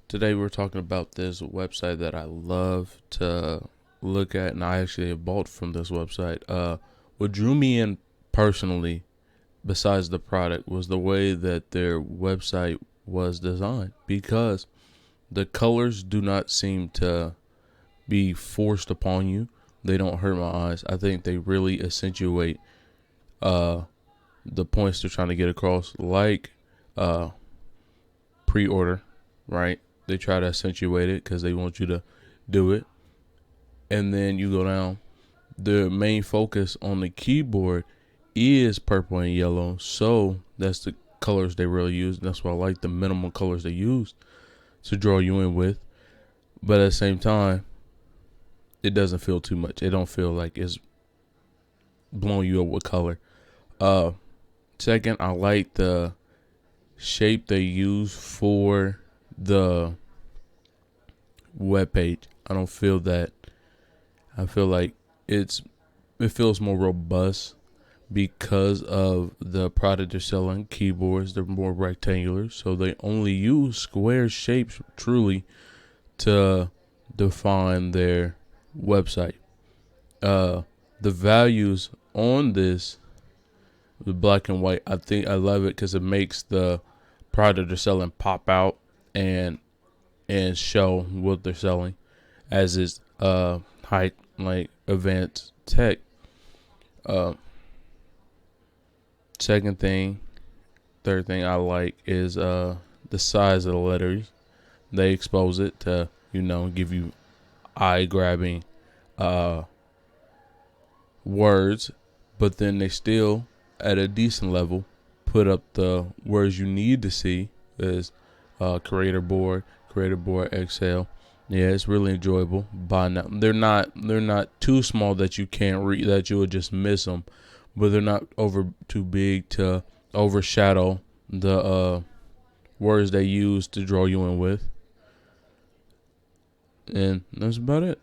Today we're talking about this website that I love to look at, and I actually have bought from this website. What drew me in personally, besides the product, was the way that their website was designed, because the colors do not seem to be forced upon you. They don't hurt my eyes. I think they really accentuate uh, the points they're trying to get across, like uh, pre-order, right? They try to accentuate it because they want you to do it. And then you go down. The main focus on the keyboard is purple and yellow. So that's the colors they really use. That's why I like the minimal colors they use to draw you in with. But at the same time, it doesn't feel too much. It don't feel like it's blowing you up with color. Uh, Second, I like the shape they use for the web page. I don't feel that. I feel like it feels more robust because of the product they're selling. Keyboards, they're more rectangular, so they only use square shapes truly to define their website. The values on this, the black and white, I think I love it because it makes the product they're selling pop out and show what they're selling, as is high, like, advanced tech. Uh, Third thing I like is the size of the letters. They expose it to give you eye grabbing words, but then they still, at a decent level, put up the words you need to see. As creator board Excel. Yeah, it's really enjoyable. By now, they're not too small that you can't read, that you would just miss them, but they're not over too big to overshadow the words they use to draw you in with. And that's about it.